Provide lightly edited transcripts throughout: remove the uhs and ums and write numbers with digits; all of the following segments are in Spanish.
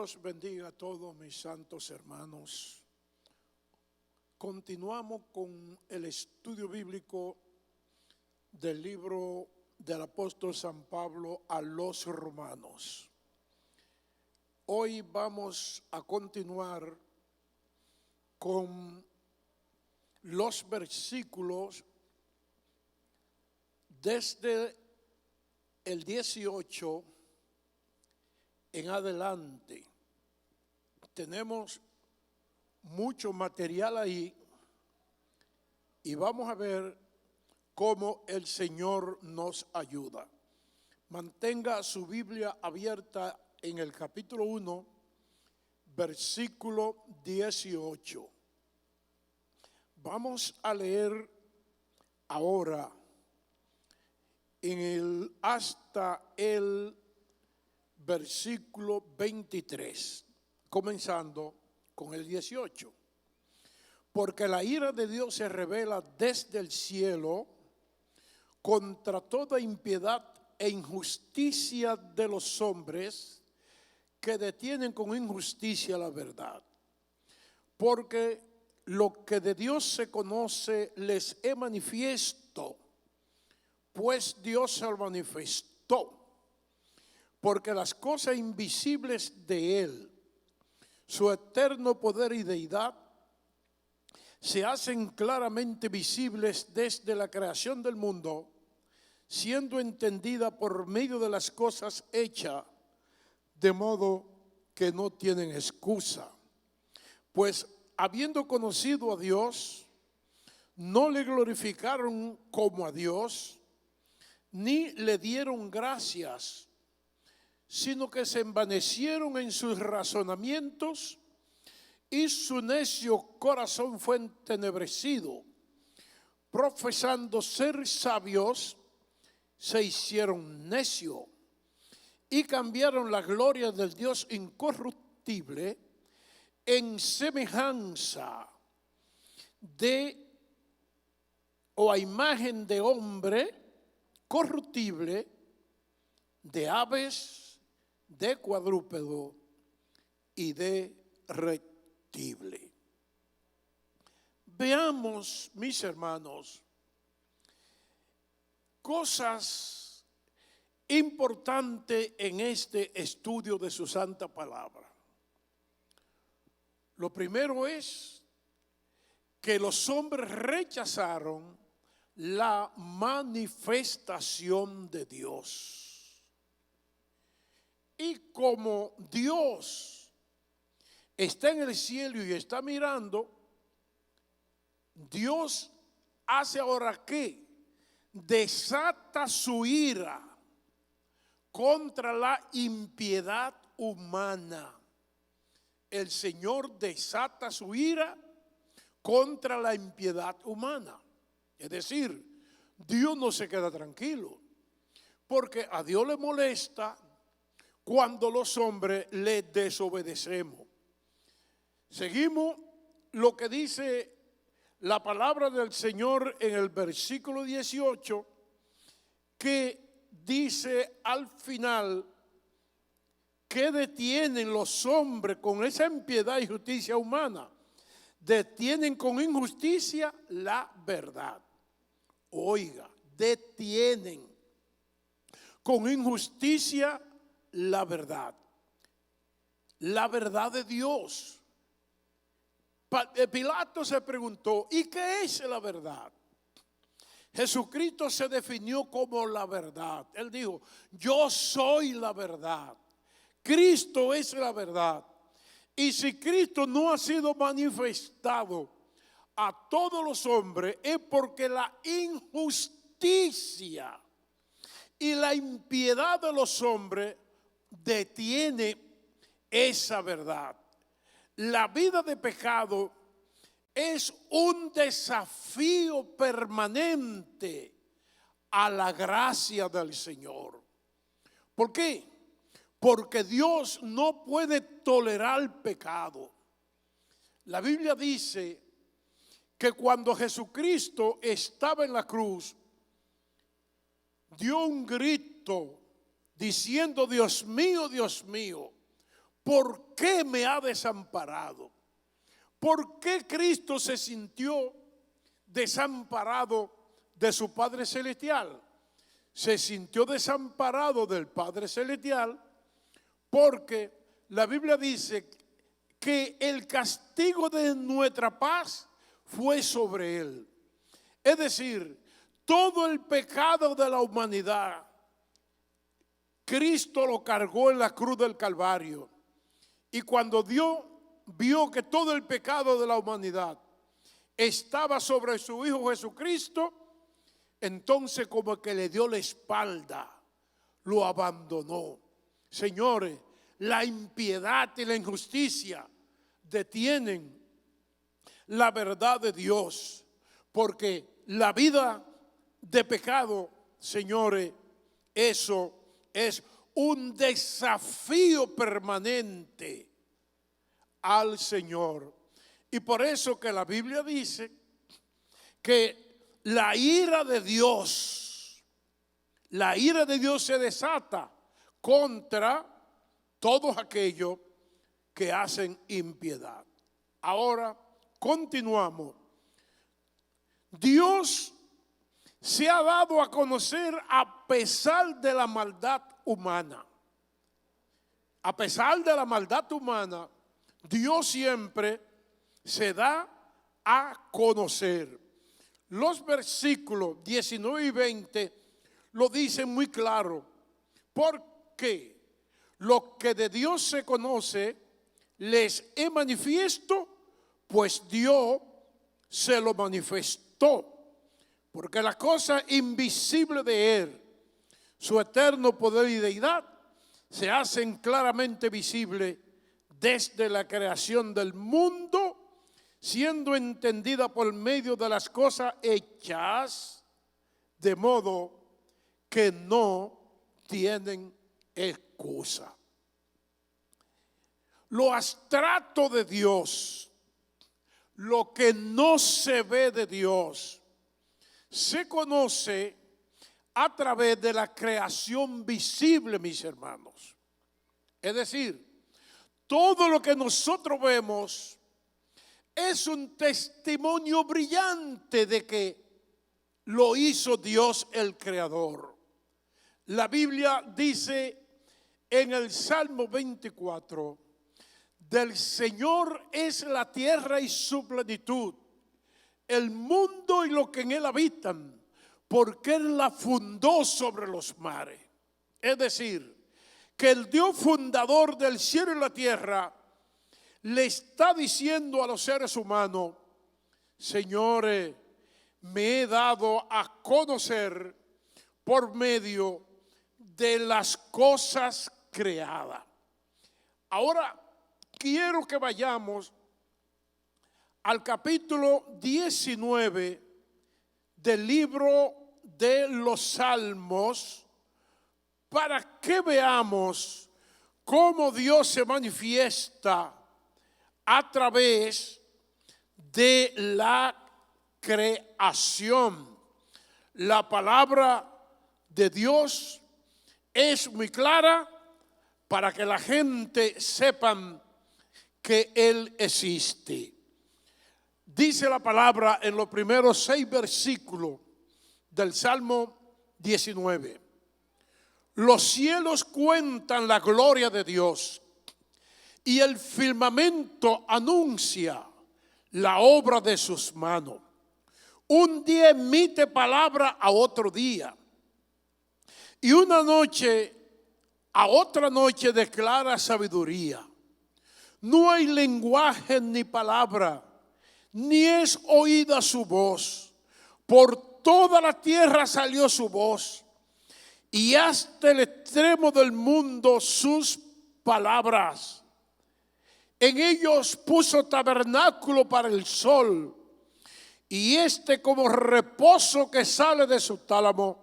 Dios bendiga a todos mis santos hermanos. Continuamos con el estudio bíblico del libro del apóstol San Pablo a los romanos. Hoy vamos a continuar con los versículos desde el 18 en adelante. Tenemos mucho material ahí y vamos a ver cómo el Señor nos ayuda. Mantenga su Biblia abierta en el capítulo 1, versículo 18. Vamos a leer ahora hasta el versículo 23, comenzando con el 18. Porque la ira de Dios se revela desde el cielo contra toda impiedad e injusticia de los hombres que detienen con injusticia la verdad. Porque lo que de Dios se conoce les es manifiesto, pues Dios se lo manifestó. Porque las cosas invisibles de Él, su eterno poder y deidad, se hacen claramente visibles desde la creación del mundo, siendo entendida por medio de las cosas hechas, de modo que no tienen excusa. Pues habiendo conocido a Dios, no le glorificaron como a Dios, ni le dieron gracias, sino que se envanecieron en sus razonamientos y su necio corazón fue entenebrecido. Profesando ser sabios, se hicieron necio y cambiaron la gloria del Dios incorruptible en semejanza a imagen de hombre corruptible, de aves, de cuadrúpedo y de reptible. Veamos, mis hermanos, cosas importantes en este estudio de su santa palabra. Lo primero es que los hombres rechazaron la manifestación de Dios. Y como Dios está en el cielo y está mirando, Dios hace ahora ¿qué? Desata su ira contra la impiedad humana. El Señor desata su ira contra la impiedad humana. Es decir, Dios no se queda tranquilo, porque a Dios le molesta cuando los hombres le desobedecemos. Seguimos lo que dice la palabra del Señor en el versículo 18, que dice al final que detienen los hombres con esa impiedad y justicia humana. Detienen con injusticia la verdad. Oiga, detienen con injusticia la verdad de Dios. Pilato se preguntó, ¿y qué es la verdad? Jesucristo se definió como la verdad. Él dijo, yo soy la verdad. Cristo es la verdad. Y si Cristo no ha sido manifestado a todos los hombres, es porque la injusticia y la impiedad de los hombres detiene esa verdad. La vida de pecado es un desafío permanente a la gracia del Señor. ¿Por qué? Porque Dios no puede tolerar pecado. La Biblia dice que cuando Jesucristo estaba en la cruz, dio un grito diciendo, Dios mío, ¿por qué me ha desamparado? ¿Por qué Cristo se sintió desamparado de su Padre Celestial? Se sintió desamparado del Padre Celestial porque la Biblia dice que el castigo de nuestra paz fue sobre él. Es decir, todo el pecado de la humanidad, Cristo lo cargó en la cruz del Calvario. Y cuando Dios vio que todo el pecado de la humanidad estaba sobre su Hijo Jesucristo, entonces como que le dio la espalda, lo abandonó. Señores, la impiedad y la injusticia detienen la verdad de Dios, porque la vida de pecado, señores, eso es un desafío permanente al Señor. Y por eso que la Biblia dice que la ira de Dios se desata contra todos aquellos que hacen impiedad. Ahora continuamos. Dios se ha dado a conocer a pesar de la maldad humana. A pesar de la maldad humana, Dios siempre se da a conocer. Los versículos 19 y 20 lo dicen muy claro. Porque lo que de Dios se conoce les es manifiesto, pues Dios se lo manifestó. Porque las cosas invisibles de Él, su eterno poder y deidad, se hacen claramente visibles desde la creación del mundo, siendo entendida por medio de las cosas hechas, de modo que no tienen excusa. Lo abstracto de Dios, lo que no se ve de Dios, se conoce a través de la creación visible, mis hermanos. Es decir, todo lo que nosotros vemos es un testimonio brillante de que lo hizo Dios el Creador. La Biblia dice en el Salmo 24, del Señor es la tierra y su plenitud, el mundo y lo que en él habitan, porque Él la fundó sobre los mares. Es decir, que el Dios fundador del cielo y la tierra le está diciendo a los seres humanos: señores, me he dado a conocer por medio de las cosas creadas. Ahora quiero que vayamos al capítulo 19 del libro de los Salmos, para que veamos cómo Dios se manifiesta a través de la creación. La palabra de Dios es muy clara para que la gente sepan que Él existe. Dice la palabra en los primeros 6 versículos del Salmo 19. Los cielos cuentan la gloria de Dios y el firmamento anuncia la obra de sus manos. Un día emite palabra a otro día y una noche a otra noche declara sabiduría. No hay lenguaje ni palabra, ni es oída su voz. Por toda la tierra salió su voz, y hasta el extremo del mundo sus palabras. En ellos puso tabernáculo para el sol, y como reposo que sale de su tálamo,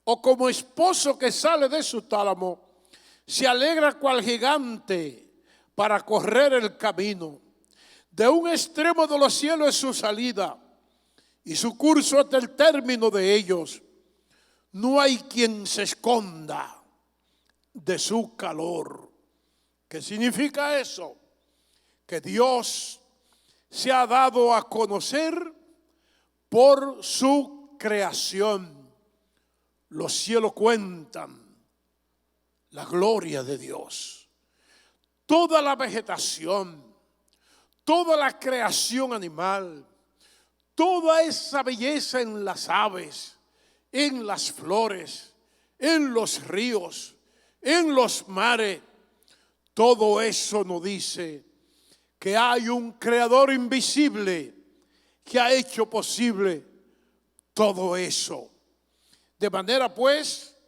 o como esposo que sale de su tálamo, se alegra cual gigante para correr el camino. De un extremo de los cielos es su salida, y su curso hasta el término de ellos. No hay quien se esconda de su calor. ¿Qué significa eso? Que Dios se ha dado a conocer por su creación. Los cielos cuentan la gloria de Dios. Toda la vegetación, toda la creación animal, toda esa belleza en las aves, en las flores, en los ríos, en los mares, todo eso nos dice que hay un creador invisible que ha hecho posible todo eso. De manera pues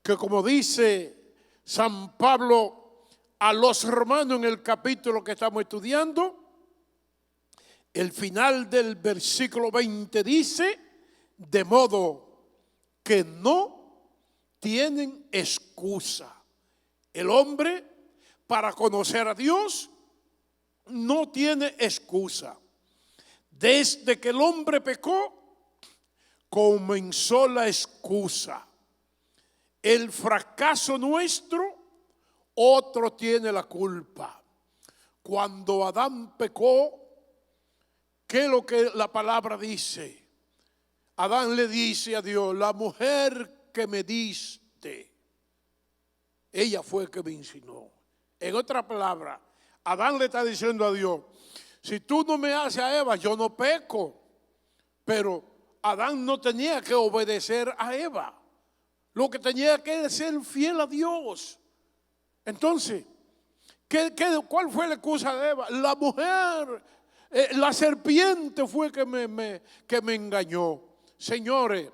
que, como dice San Pablo a los romanos en el capítulo que estamos estudiando, el final del versículo 20 dice: de modo que no tienen excusa. El hombre, para conocer a Dios, no tiene excusa. Desde que el hombre pecó, comenzó la excusa. El fracaso nuestro, otro tiene la culpa. Cuando Adán pecó, ¿qué es lo que la palabra dice? Adán le dice a Dios: la mujer que me diste, ella fue que me insinuó. En otra palabra, Adán le está diciendo a Dios: si tú no me haces a Eva, yo no peco. Pero Adán no tenía que obedecer a Eva. Lo que tenía que ser fiel a Dios. Entonces, ¿cuál fue la excusa de Eva? La mujer, la serpiente fue que me engañó. Señores,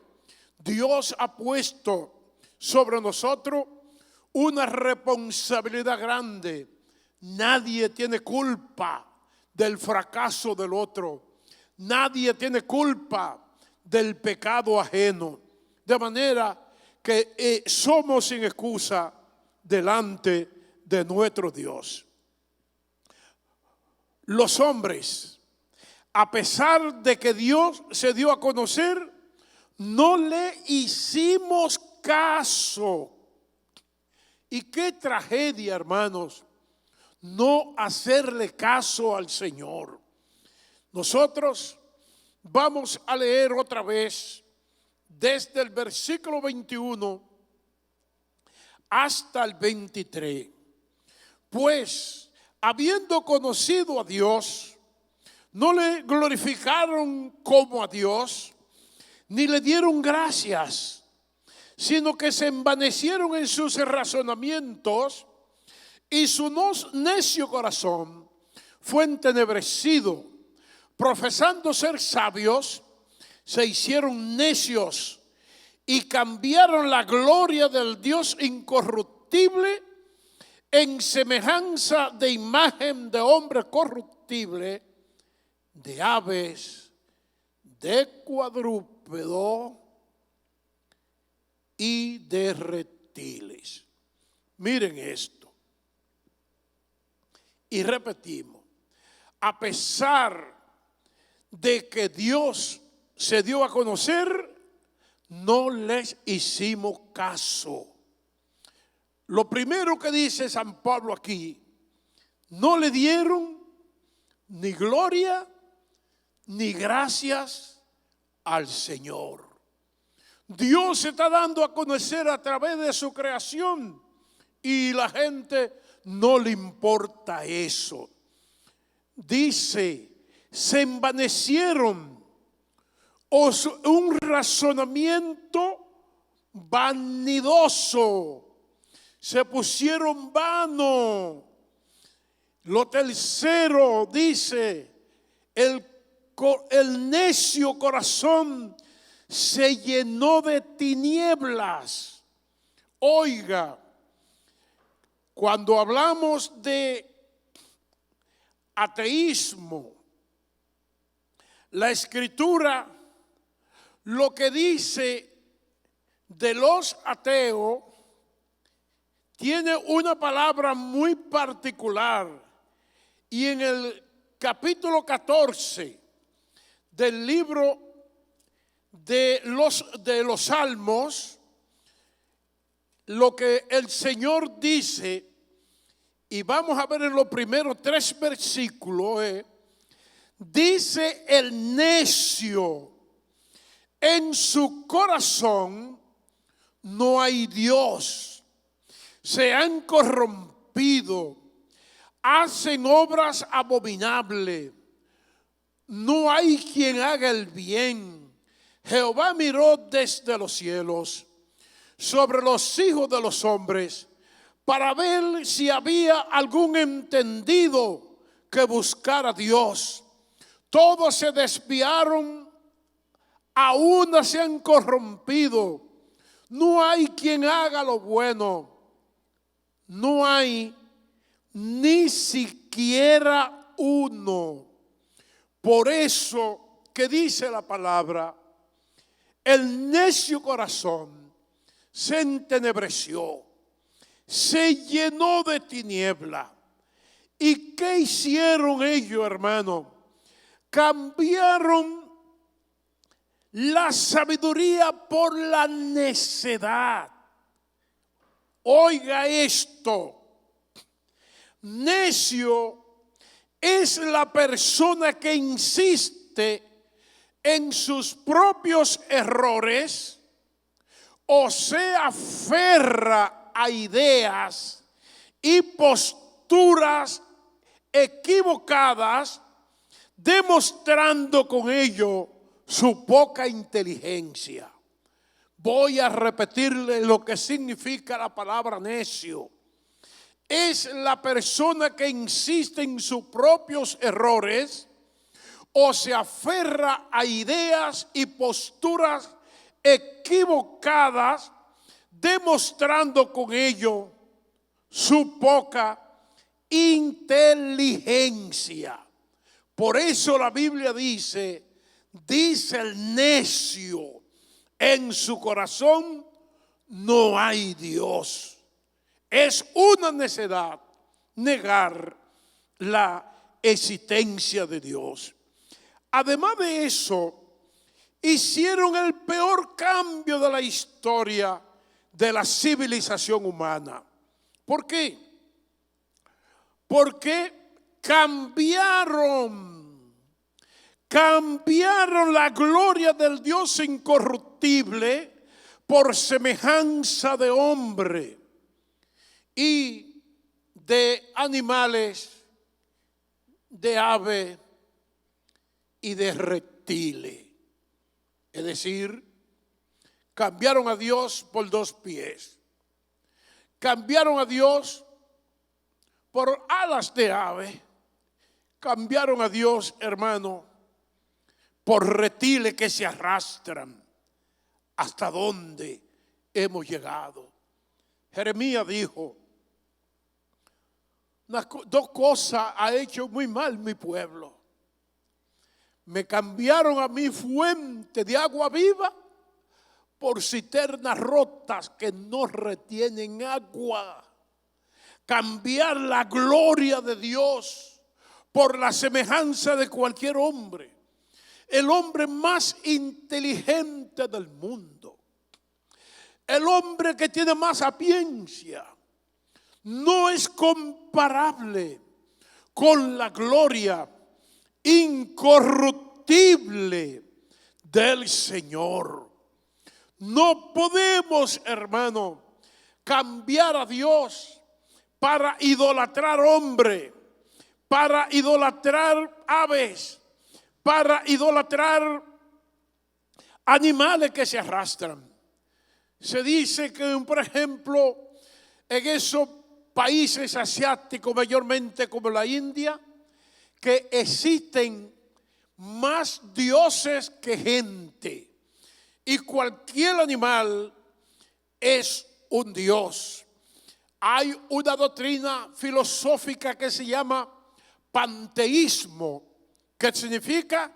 Dios ha puesto sobre nosotros una responsabilidad grande. Nadie tiene culpa del fracaso del otro. Nadie tiene culpa del pecado ajeno. De manera que somos sin excusa delante de nuestro Dios. Los hombres, a pesar de que Dios se dio a conocer, no le hicimos caso. Y qué tragedia, hermanos, no hacerle caso al Señor. Nosotros vamos a leer otra vez desde el versículo 21 hasta el 23. Pues, habiendo conocido a Dios, no le glorificaron como a Dios, ni le dieron gracias, sino que se envanecieron en sus razonamientos, y su necio corazón fue entenebrecido. Profesando ser sabios, se hicieron necios y cambiaron la gloria del Dios incorruptible en semejanza de imagen de hombre corruptible, de aves, de cuadrúpedo y de reptiles. Miren esto. Y repetimos, a pesar de que Dios se dio a conocer, no les hicimos caso. Lo primero que dice San Pablo aquí: no le dieron ni gloria ni gracias al Señor. Dios se está dando a conocer a través de su creación y la gente no le importa eso. Dice, se envanecieron, un razonamiento vanidoso, se pusieron vano. Lo tercero dice, el necio corazón se llenó de tinieblas. Oiga, cuando hablamos de ateísmo, la Escritura lo que dice de los ateos tiene una palabra muy particular, y en el capítulo 14 del libro de los Salmos, lo que el Señor dice, y vamos a ver en los primeros 3 versículos, dice el necio, en su corazón no hay Dios, se han corrompido, hacen obras abominables, no hay quien haga el bien. Jehová miró desde los cielos sobre los hijos de los hombres para ver si había algún entendido que buscara a Dios. Todos se desviaron, a una se han corrompido. No hay quien haga lo bueno. No hay ni siquiera uno. Por eso que dice la palabra, el necio corazón se entenebreció, se llenó de tiniebla. ¿Y qué hicieron ellos, hermano? Cambiaron la sabiduría por la necedad. Oiga esto, necio es la persona que insiste en sus propios errores o se aferra a ideas y posturas equivocadas, demostrando con ello su poca inteligencia. Voy a repetirle lo que significa la palabra necio. Es la persona que insiste en sus propios errores o se aferra a ideas y posturas equivocadas, demostrando con ello su poca inteligencia. Por eso la Biblia dice el necio, en su corazón no hay Dios. Es una necedad negar la existencia de Dios. Además de eso, hicieron el peor cambio de la historia de la civilización humana. ¿Por qué? Porque cambiaron la gloria del Dios incorruptible por semejanza de hombre y de animales, de ave y de reptiles. Es decir, cambiaron a Dios por 2 pies. Cambiaron a Dios por alas de ave. Cambiaron a Dios, hermano, por reptiles que se arrastran. ¿Hasta dónde hemos llegado? Jeremías dijo, 2 cosas ha hecho muy mal mi pueblo. Me cambiaron a mi fuente de agua viva por cisternas rotas que no retienen agua. Cambiar la gloria de Dios por la semejanza de cualquier hombre. El hombre más inteligente del mundo. El hombre que tiene más sapiencia. No es comparable con la gloria incorruptible del Señor. No podemos, hermano, cambiar a Dios para idolatrar hombre, para idolatrar aves, para idolatrar animales que se arrastran. Se dice que, por ejemplo, en esos países asiáticos, mayormente como la India, que existen más dioses que gente. Y cualquier animal es un dios. Hay una doctrina filosófica que se llama panteísmo, que significa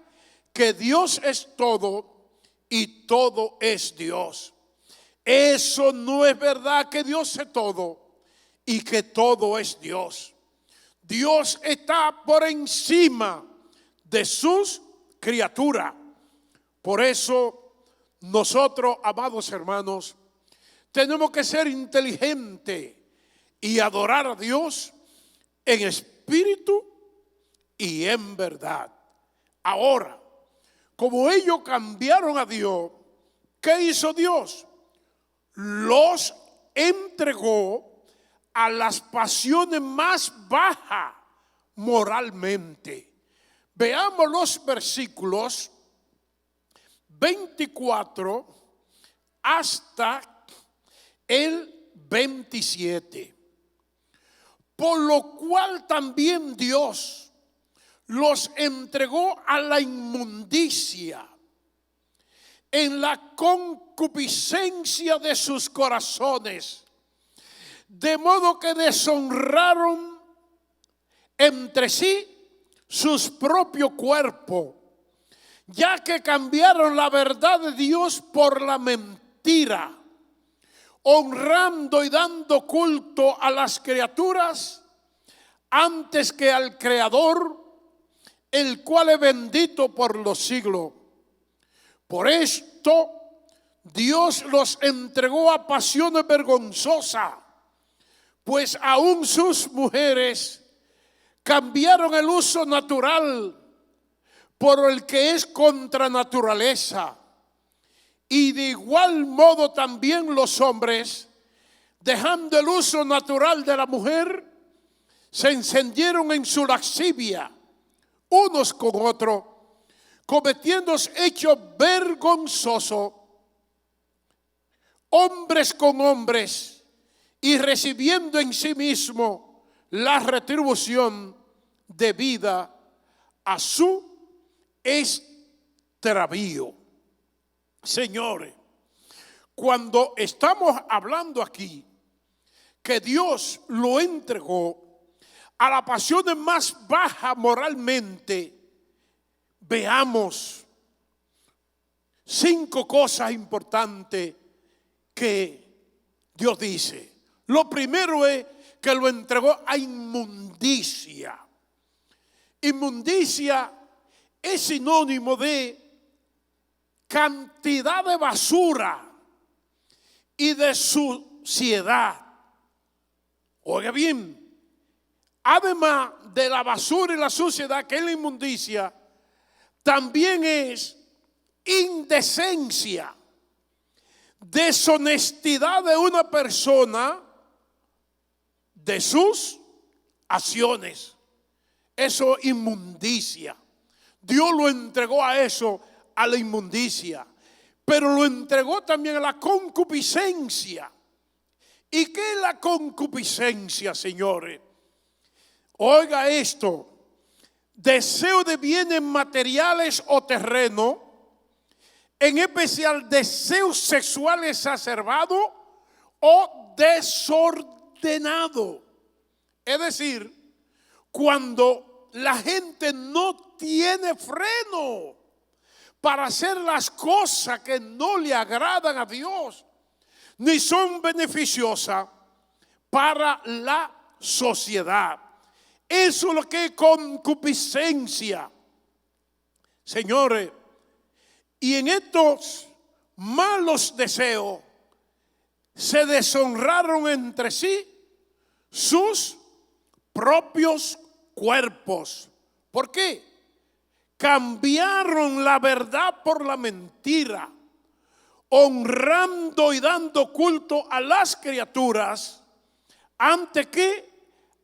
que Dios es todo y todo es Dios. Eso no es verdad, que Dios es todo y que todo es Dios. Dios está por encima de sus criaturas. Por eso nosotros, amados hermanos, tenemos que ser inteligentes y adorar a Dios en espíritu y en verdad. Ahora, como ellos cambiaron a Dios, ¿qué hizo Dios? Los entregó a las pasiones más bajas moralmente. Veamos los versículos 24 hasta el 27. Por lo cual también Dios los entregó a la inmundicia en la concupiscencia de sus corazones, de modo que deshonraron entre sí sus propios cuerpos, ya que cambiaron la verdad de Dios por la mentira, honrando y dando culto a las criaturas antes que al Creador, el cual es bendito por los siglos. Por esto Dios los entregó a pasiones vergonzosas, pues aún sus mujeres cambiaron el uso natural por el que es contra naturaleza. Y de igual modo también los hombres, dejando el uso natural de la mujer, se encendieron en su lascivia unos con otros, cometiendo hechos vergonzosos, hombres con hombres, y recibiendo en sí mismo la retribución debida a su extravío. Señores, cuando estamos hablando aquí que Dios lo entregó a las pasiones más bajas moralmente, veamos 5 cosas importantes que Dios dice. Lo primero es que lo entregó a inmundicia. Inmundicia es sinónimo de cantidad de basura y de suciedad. Oiga bien, además de la basura y la suciedad que es la inmundicia, también es indecencia, deshonestidad de una persona de sus acciones. Eso es inmundicia. Dios lo entregó a eso, a la inmundicia, pero lo entregó también a la concupiscencia. ¿Y qué es la concupiscencia, señores? Oiga esto: deseo de bienes materiales o terreno, en especial deseos sexuales exacerbados o desordenados. Es decir, cuando la gente no tiene freno para hacer las cosas que no le agradan a Dios, ni son beneficiosas para la sociedad. Eso es lo que es concupiscencia, señores. Y en estos malos deseos se deshonraron entre sí sus propios cuerpos. ¿Por qué? Cambiaron la verdad por la mentira, honrando y dando culto a las criaturas antes que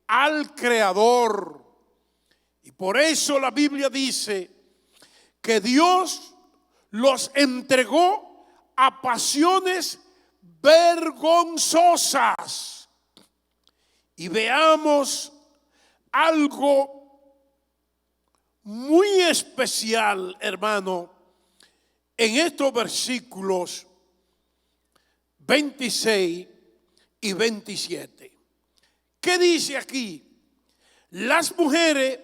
al Creador. Y por eso la Biblia dice que Dios los entregó a pasiones vergonzosas. Y veamos algo muy especial, hermano, en estos versículos 26 y 27. ¿Qué dice aquí? Las mujeres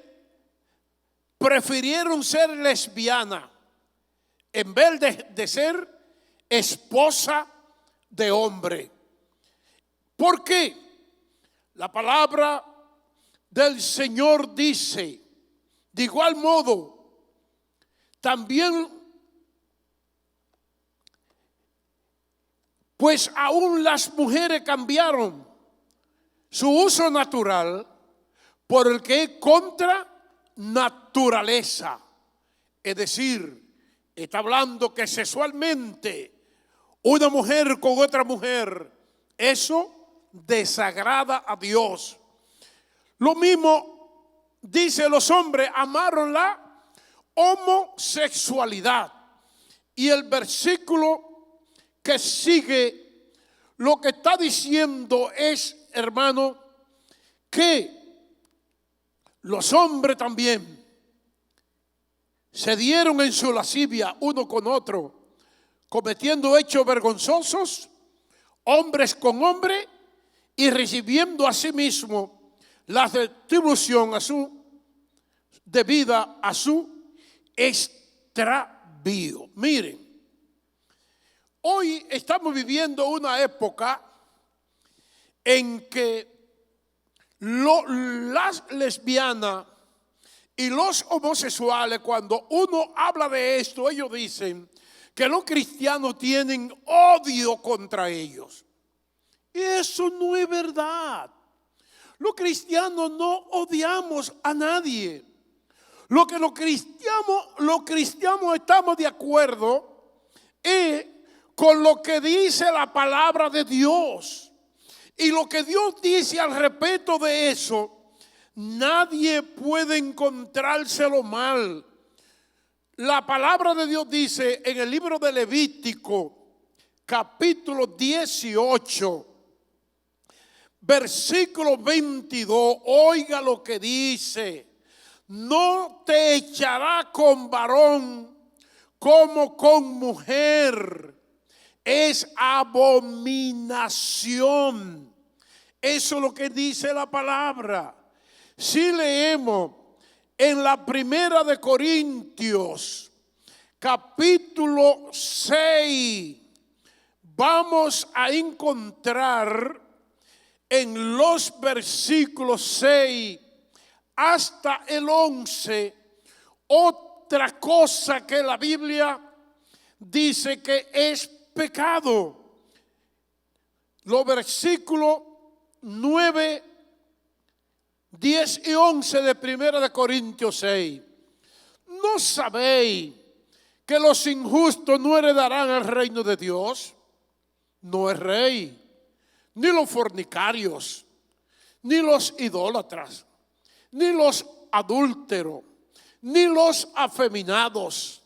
prefirieron ser lesbianas en vez de ser esposa de hombre. ¿Por qué? La palabra del Señor dice: de igual modo, también, pues aún las mujeres cambiaron su uso natural por el que es contra naturaleza. Es decir, está hablando que sexualmente una mujer con otra mujer, eso desagrada a Dios. Lo mismo dice los hombres, amaron la homosexualidad. Y el versículo que sigue, lo que está diciendo es, hermano, que los hombres también se dieron en su lascivia uno con otro, cometiendo hechos vergonzosos, hombres con hombres, y recibiendo a sí mismo la retribución a su debida a su extravío. Miren, hoy estamos viviendo una época en que las lesbianas y los homosexuales, cuando uno habla de esto, ellos dicen que los cristianos tienen odio contra ellos. Y eso no es verdad. Los cristianos no odiamos a nadie. Lo que los cristianos estamos de acuerdo es con lo que dice la palabra de Dios. Y lo que Dios dice al respecto de eso, nadie puede encontrárselo mal. La palabra de Dios dice en el libro de Levítico, capítulo 18, versículo 22, oiga lo que dice: no te echará con varón como con mujer, es abominación. Eso es lo que dice la palabra. Si leemos en la primera de Corintios, capítulo 6, vamos a encontrar en los versículos 6 hasta el 11 otra cosa que la Biblia dice que es pecado. Los versículos 9, 10 y 11 de primera de Corintios 6. ¿No sabéis que los injustos no heredarán el reino de Dios? No es rey, ni los fornicarios, ni los idólatras, ni los adúlteros, ni los afeminados,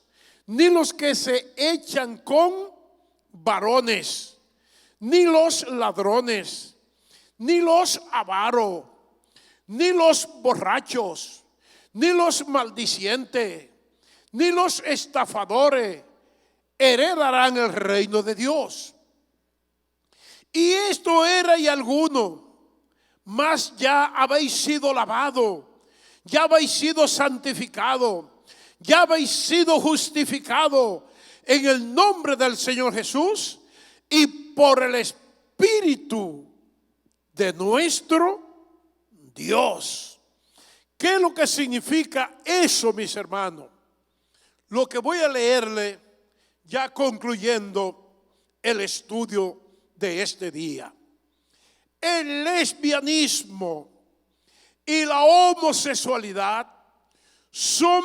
ni los que se echan con varones, ni los ladrones, ni los avaros, ni los borrachos, ni los maldicientes, ni los estafadores heredarán el reino de Dios. Y esto era y alguno, mas ya habéis sido lavado, ya habéis sido santificado, ya habéis sido justificado en el nombre del Señor Jesús y por el Espíritu de nuestro Dios. ¿Qué es lo que significa eso, mis hermanos? Lo que voy a leerle ya concluyendo el estudio de este día. El lesbianismo y la homosexualidad son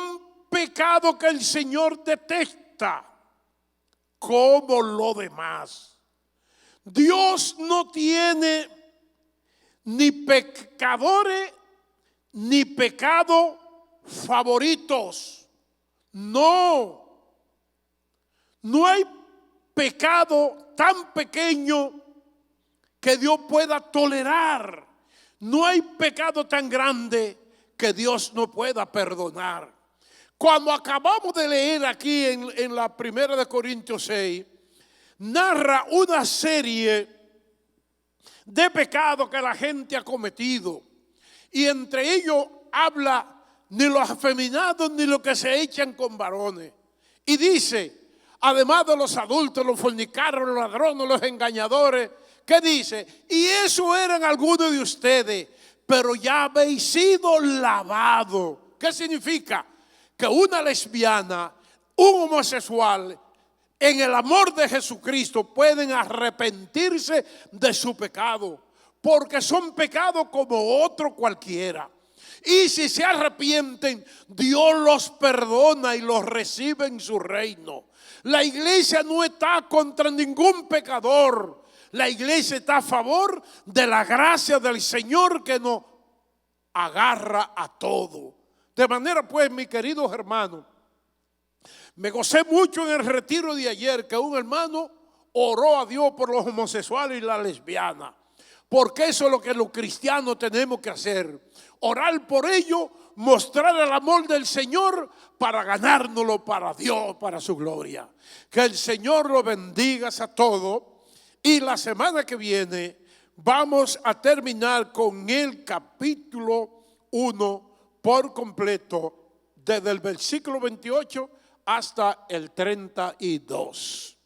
pecados que el Señor detesta como lo demás. Dios no tiene ni pecadores ni pecados favoritos. No hay pecado tan pequeño que Dios pueda tolerar. No hay pecado tan grande que Dios no pueda perdonar. Cuando acabamos de leer aquí en la primera de Corintios 6, narra una serie de pecados que la gente ha cometido. Y entre ellos habla ni los afeminados ni los que se echan con varones. Y dice, además de los adultos, los fornicarios, los ladrones, los engañadores, ¿qué dice? Y eso eran algunos de ustedes, pero ya habéis sido lavados. ¿Qué significa? Que una lesbiana, un homosexual, en el amor de Jesucristo pueden arrepentirse de su pecado, porque son pecados como otro cualquiera. Y si se arrepienten, Dios los perdona y los recibe en su reino. La iglesia no está contra ningún pecador. La iglesia está a favor de la gracia del Señor que nos agarra a todo. De manera pues, mis queridos hermanos, me gocé mucho en el retiro de ayer que un hermano oró a Dios por los homosexuales y la lesbiana. Porque eso es lo que los cristianos tenemos que hacer. Orar por ellos, mostrar el amor del Señor para ganárnoslo para Dios, para su gloria. Que el Señor lo bendiga a todos. Y la semana que viene vamos a terminar con el capítulo 1 por completo, desde el versículo 28 hasta el 32.